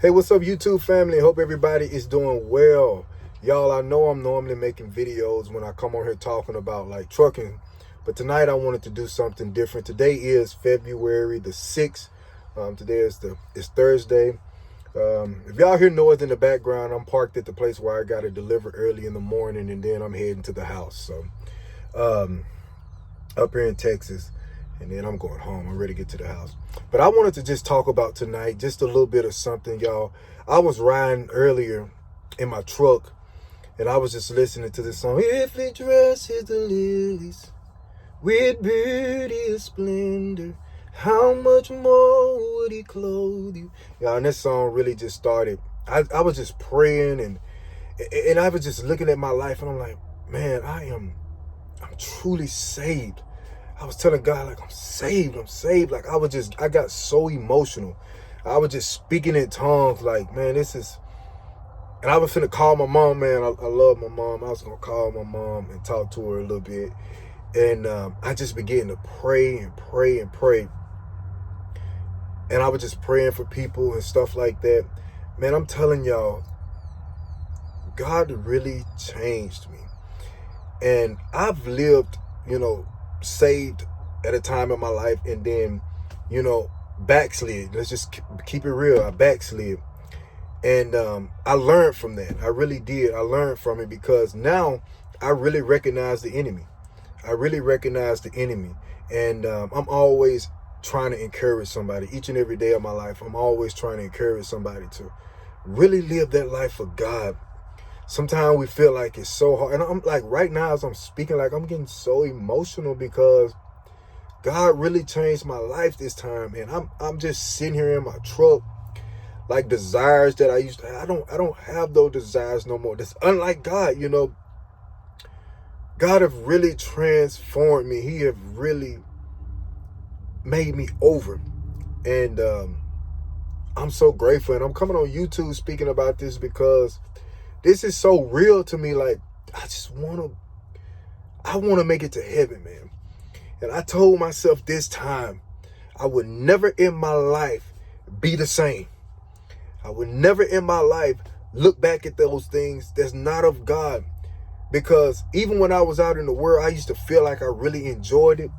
Hey, what's up, YouTube family? Hope everybody is doing well. Y'all, I know I'm normally making videos when I come on here talking about like trucking, but tonight I wanted to do something different. Today is February the 6th. Today is Thursday. If y'all hear noise in the background, I'm parked at the place where I got to deliver early in the morning, and then I'm heading to the house. So, up here in Texas, and then I'm going home. I'm ready to get to the house. But I wanted to just talk about tonight, just a little bit of something, y'all. I was riding earlier in my truck, and I was just listening to this song. If he dresses the lilies with beauty and splendor, how much more would he clothe you? Yeah, and this song really just started. I was just praying, and I was just looking at my life, and I'm like, man, I'm truly saved. I was telling God, like, I'm saved. Like, I got so emotional. I was just speaking in tongues, like, man, and I was finna call my mom, man. I love my mom. I was gonna call my mom and talk to her a little bit. And I just began to pray and pray and pray. And I was just praying for people and stuff like that. Man, I'm telling y'all, God really changed me. And I've lived, saved at a time in my life, and then, backslid. Let's just keep it real. I backslid. And I learned from that. I really did. I learned from it because now I really recognize the enemy. And I'm always trying to encourage somebody. Each and every day of my life, I'm always trying to encourage somebody to really live that life for God. Sometimes we feel like it's so hard. And I'm like, right now as I'm speaking, like, I'm getting so emotional because God really changed my life this time. And I'm just sitting here in my truck, like, desires that I used to have. I don't have those desires no more. That's unlike God, God have really transformed me. He have really made me over. And I'm so grateful. And I'm coming on YouTube speaking about this because this is so real to me. Like, I want to make it to heaven, man. And I told myself this time, I would never in my life be the same. I would never in my life look back at those things that's not of God. Because even when I was out in the world, I used to feel like I really enjoyed it.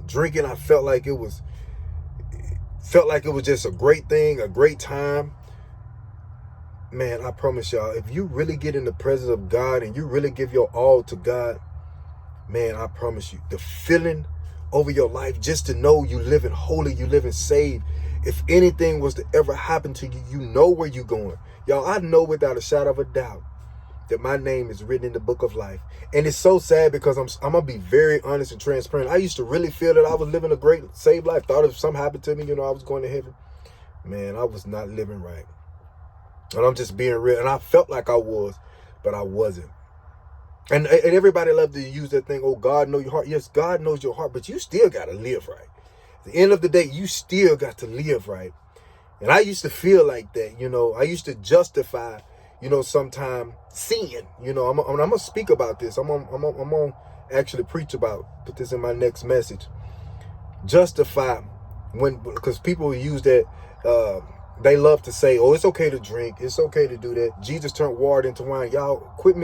Drinking, I felt like it was just a great thing, a great time. Man, I promise y'all, if you really get in the presence of God and you really give your all to God, man, I promise you, the feeling over your life, just to know you living holy, you living saved. If anything was to ever happen to you, you know where you're going. Y'all, I know without a shadow of a doubt that my name is written in the book of life. And it's so sad because I'm going to be very honest and transparent. I used to really feel that I was living a great, saved life. Thought if something happened to me, I was going to heaven. Man, I was not living right. And I'm just being real. And I felt like I was, but I wasn't. And everybody love to use that thing, oh, God knows your heart. Yes, God knows your heart, but you still got to live right. At the end of the day, you still got to live right. And I used to feel like that, I used to justify, sometime sin. I'm going to speak about this. I'm going to actually put this in my next message. Justify because people use that, they love to say, oh, it's okay to drink. It's okay to do that. Jesus turned water into wine. Y'all quit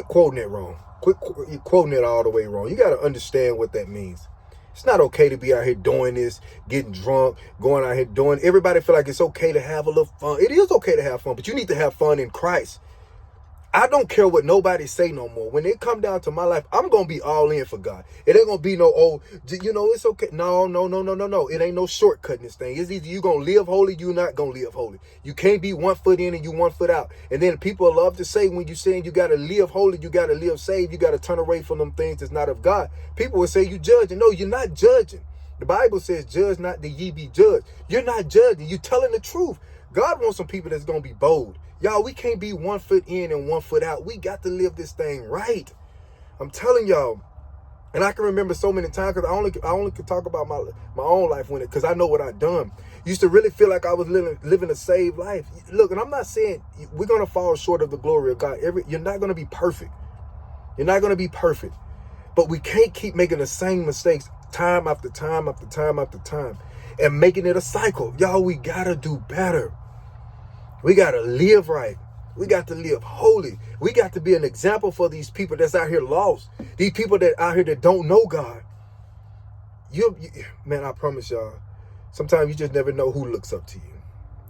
quoting it wrong. Quit quoting it all the way wrong. You got to understand what that means. It's not okay to be out here doing this, getting drunk, going out here doing. Everybody feel like it's okay to have a little fun. It is okay to have fun, but you need to have fun in Christ. I don't care what nobody say no more. When it come down to my life, I'm going to be all in for God. It ain't going to be no, it's okay. No. It ain't no shortcutting this thing. It's either you going to live holy, you not going to live holy. You can't be 1 foot in and you 1 foot out. And then people love to say when you saying you got to live holy, you got to live saved, you got to turn away from them things that's not of God. People will say you judging. No, you're not judging. The Bible says, judge not that ye be judged. You're not judging. You're telling the truth. God wants some people that's going to be bold. Y'all, we can't be 1 foot in and 1 foot out. We got to live this thing right. I'm telling y'all. And I can remember so many times because I only could talk about my own life when because I know what I've done. Used to really feel like I was living a saved life. Look, and I'm not saying we're going to fall short of the glory of God. You're not going to be perfect. You're not going to be perfect. But we can't keep making the same mistakes time after time after time after time and making it a cycle. Y'all, we got to do better. We got to live right. We got to live holy. We got to be an example for these people that's out here lost. These people that out here that don't know God. Man, I promise y'all, sometimes you just never know who looks up to you.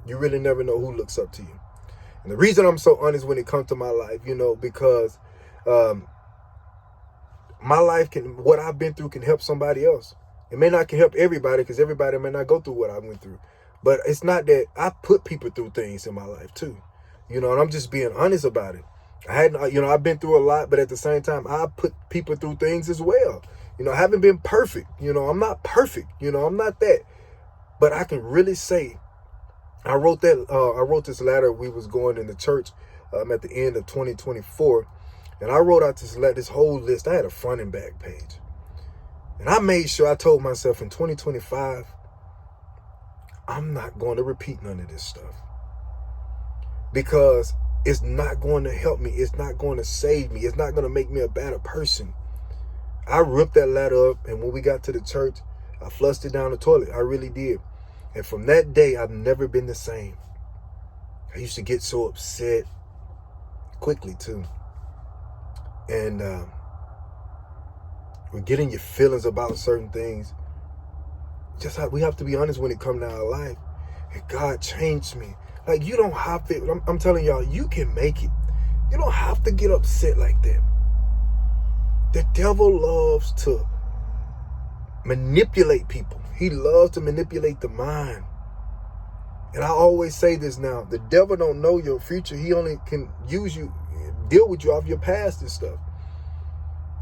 You really never know who looks up to you. And the reason I'm so honest when it comes to my life, because my life what I've been through can help somebody else. It may not can help everybody because everybody may not go through what I went through. But it's not that I put people through things in my life too. And I'm just being honest about it. I've been through a lot, but at the same time, I put people through things as well. I haven't been perfect. I'm not perfect. I'm not that. But I can really say, I wrote this letter. We was going in the church at the end of 2024. And I wrote out this whole list. I had a front and back page. And I made sure I told myself in 2025, I'm not going to repeat none of this stuff. Because it's not going to help me. It's not going to save me. It's not going to make me a better person. I ripped that letter up, and when we got to the church, I flushed it down the toilet. I really did. And from that day, I've never been the same. I used to get so upset quickly, too. And we're getting your feelings about certain things. We have to be honest when it comes to our life. And God changed me. Like, you don't have to, I'm telling y'all, you can make it. You don't have to get upset like that. The devil loves to manipulate people. He loves to manipulate the mind. And I always say this now, the devil don't know your future. He only can use you, deal with you off your past and stuff.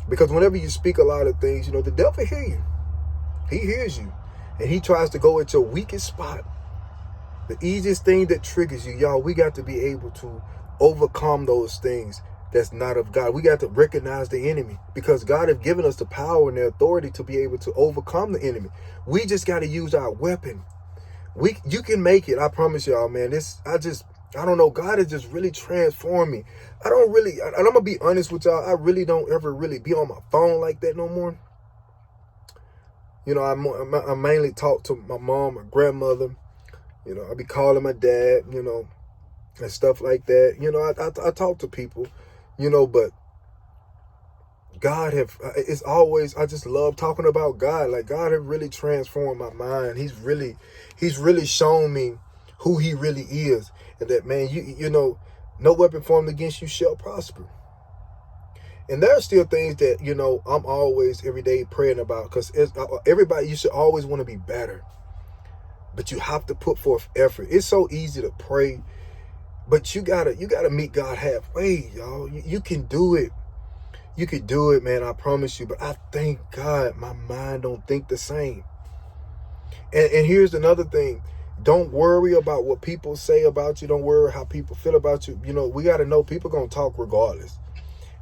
Because whenever you speak a lot of things, the devil hear you. He hears you. And he tries to go at your weakest spot. The easiest thing that triggers you, y'all, we got to be able to overcome those things that's not of God. We got to recognize the enemy because God has given us the power and the authority to be able to overcome the enemy. We just got to use our weapon. You can make it. I promise y'all, man. I don't know. God has just really transformed me. And I'm going to be honest with y'all. I really don't ever really be on my phone like that no more. I mainly talk to my mom, my grandmother. I be calling my dad, and stuff like that. I talk to people, but God it's always, I just love talking about God. Like, God have really transformed my mind. He's really shown me who he really is. And that, man, no weapon formed against you shall prosper. And there are still things that, I'm always every day praying about, because everybody, you should always want to be better. But you have to put forth effort. It's so easy to pray, but you gotta meet God halfway, y'all. You can do it. You can do it, man. I promise you. But I thank God my mind don't think the same. And here's another thing. Don't worry about what people say about you. Don't worry how people feel about you. We got to know people going to talk regardless.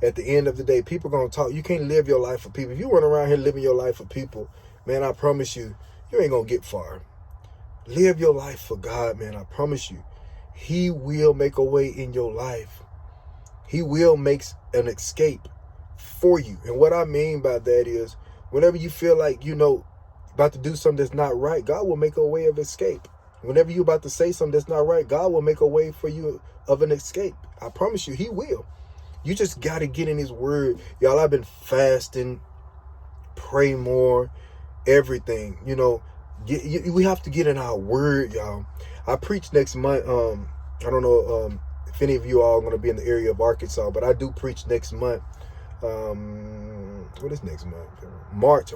At the end of the day, people going to talk. You can't live your life for people. If you run around here living your life for people, man, I promise you, you ain't going to get far. Live your life for God, man. I promise you. He will make a way in your life. He will make an escape for you. And what I mean by that is, whenever you feel like, about to do something that's not right, God will make a way of escape. Whenever you're about to say something that's not right, God will make a way for you of an escape. I promise you, he will. You just got to get in his word. Y'all, I've been fasting, pray more, everything, we have to get in our word, y'all. I preach next month. I don't know if any of you all are going to be in the area of Arkansas, but I do preach next month. What is next month? March.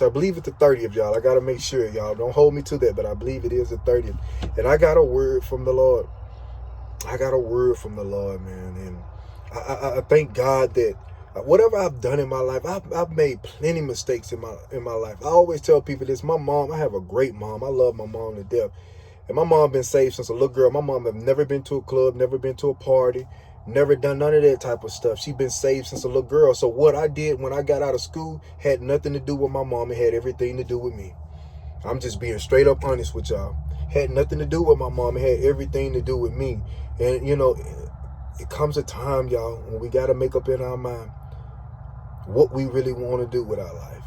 I believe it's the 30th, y'all. I got to make sure, y'all. Don't hold me to that, but I believe it is the 30th. And I got a word from the Lord. Man. And I thank God that whatever I've done in my life, I've made plenty of mistakes in my life. I always tell people this. My mom, I have a great mom. I love my mom to death. And my mom been saved since a little girl. My mom have never been to a club, never been to a party, never done none of that type of stuff. She been saved since a little girl. So what I did when I got out of school had nothing to do with my mom. It had everything to do with me. I'm just being straight up honest with y'all. Had nothing to do with my mom. It had everything to do with me. And, it comes a time, y'all, when we got to make up in our mind what we really want to do with our life.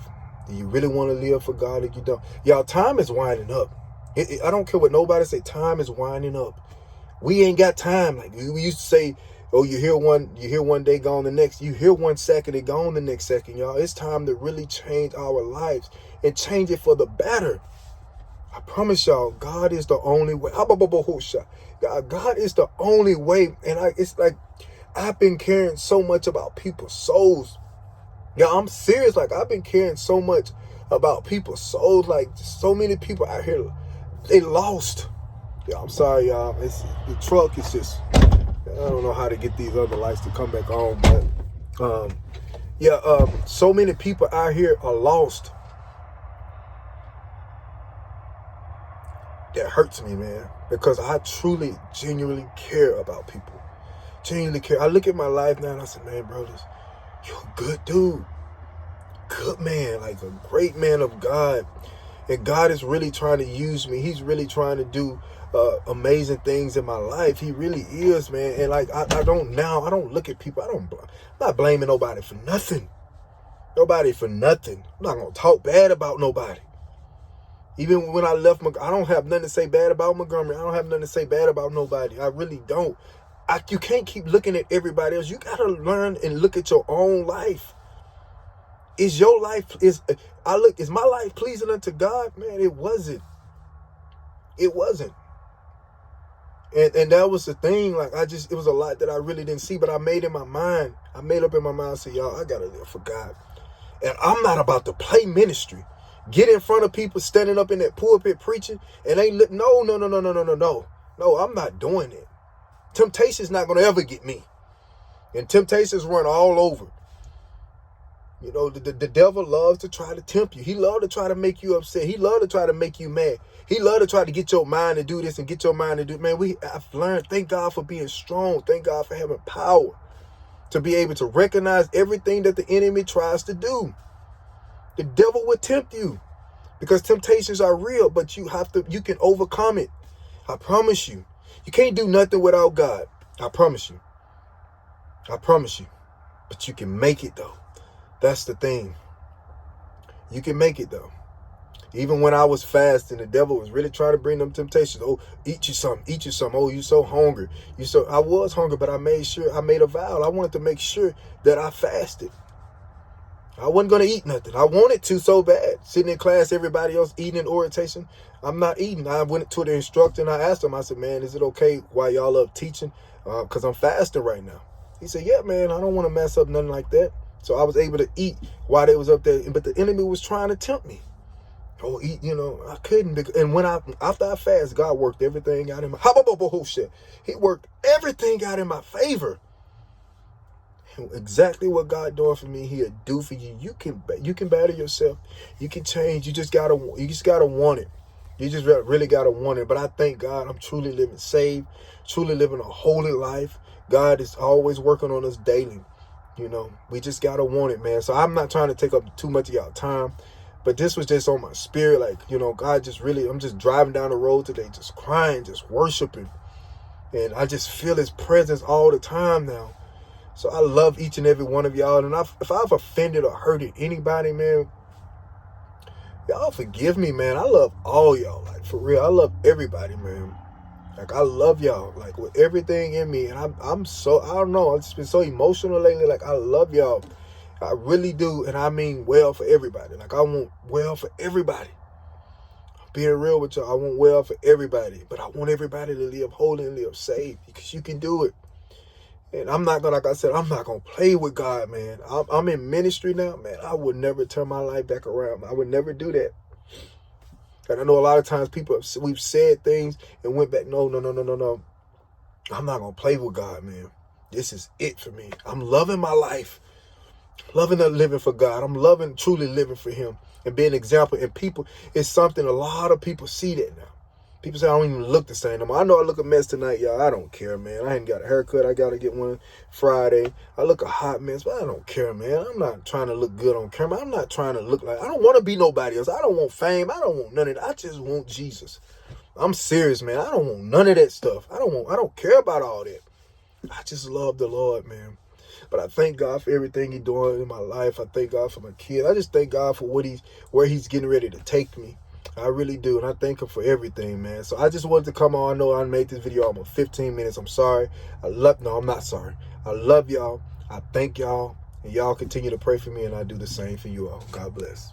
Do you really want to live for God if you don't? Y'all, time is winding up. I don't care what nobody say. Time is winding up. We ain't got time. Like we used to say, oh, you hear one day, gone the next. You hear 1 second, it gone the next second, y'all. It's time to really change our lives and change it for the better. I promise y'all, God is the only way. God is the only way. And it's like, I've been caring so much about people's souls. Yeah, I'm serious. Like, I've been caring so much about people's souls. Like, so many people out here, they lost. Yeah, I'm sorry, y'all. The truck is just, I don't know how to get these other lights to come back on. But, so many people out here are lost. That hurts me, man, because I truly, genuinely care about people. Genuinely care. I look at my life now and I say, man, brothers, you're a good dude. Good man, like a great man of God. And God is really trying to use me. He's really trying to do amazing things in my life. He really is, man. And like, I don't look at people. I'm not blaming nobody for nothing. Nobody for nothing. I'm not going to talk bad about nobody. Even when I left, I don't have nothing to say bad about Montgomery. I don't have nothing to say bad about nobody. I really don't. You can't keep looking at everybody else. You got to learn and look at your own life. Is your life, is my life pleasing unto God? Man, it wasn't. It wasn't. And that was the thing. Like, it was a lot that I really didn't see, but I made up in my mind, I said, y'all, I got to live for God. And I'm not about to play ministry. Get in front of people standing up in that pulpit preaching and ain't no. No, I'm not doing it. Temptation's not going to ever get me. And temptations run all over. You know, the devil loves to try to tempt you. He loves to try to make you upset. He loves to try to make you mad. He loves to try to get your mind to do this and get your mind to do. Man, I've learned, thank God for being strong. Thank God for having power to be able to recognize everything that the enemy tries to do. The devil will tempt you because temptations are real, but you can overcome it. I promise you. You can't do nothing without God. I promise you. I promise you. But you can make it though. That's the thing. You can make it though. Even when I was fasting, the devil was really trying to bring them temptations. Oh, eat you some. Oh, you so hungry. I was hungry, but I made a vow. I wanted to make sure that I fasted. I wasn't going to eat nothing. I wanted to so bad. Sitting in class, everybody else eating in orientation. I'm not eating. I went to the instructor and I asked him, I said, man, is it okay while y'all up teaching? Because I'm fasting right now. He said, yeah, man, I don't want to mess up nothing like that. So I was able to eat while they was up there. But the enemy was trying to tempt me. Oh, eat, I couldn't. And after I fast, God worked everything out in my, He worked everything out in my favor. Exactly what God doing for me, He'll do for you. You can battle yourself. You can change. You just gotta want it. You just really gotta want it. But I thank God I'm truly living saved, truly living a holy life. God is always working on us daily. We just gotta want it, man. So I'm not trying to take up too much of y'all time, but this was just on my spirit. Like, God just really, I'm just driving down the road today, just crying, just worshiping. And I just feel His presence all the time now. So I love each and every one of y'all. And if I've offended or hurted anybody, man, y'all forgive me, man. I love all y'all. Like, for real, I love everybody, man. Like, I love y'all, like, with everything in me. And I'm so, I don't know, I've just been so emotional lately. Like, I love y'all. I really do. And I mean well for everybody. Like, I want well for everybody. I'm being real with y'all. I want well for everybody. But I want everybody to live holy and live safe, because you can do it. And I'm not going to, like I said, I'm not going to play with God, man. I'm in ministry now, man. I would never turn my life back around. I would never do that. And I know a lot of times we've said things and went back. No. I'm not going to play with God, man. This is it for me. I'm loving my life. Loving and living for God. I'm loving, truly living for Him and being an example. And people, it's something a lot of people see that now. People say I don't even look the same no more. I know I look a mess tonight, y'all. I don't care, man. I ain't got a haircut. I got to get one Friday. I look a hot mess, but I don't care, man. I'm not trying to look good on camera. I'm not trying to look like, I don't want to be nobody else. I don't want fame. I don't want none of that. I just want Jesus. I'm serious, man. I don't want none of that stuff. I don't care about all that. I just love the Lord, man. But I thank God for everything He's doing in my life. I thank God for my kids. I just thank God for where He's getting ready to take me. I really do. And I thank him for everything, man. So I just wanted to come on. I know I made this video almost 15 minutes. I'm sorry. No, I'm not sorry. I love y'all. I thank y'all. And y'all continue to pray for me, and I do the same for you all. God bless.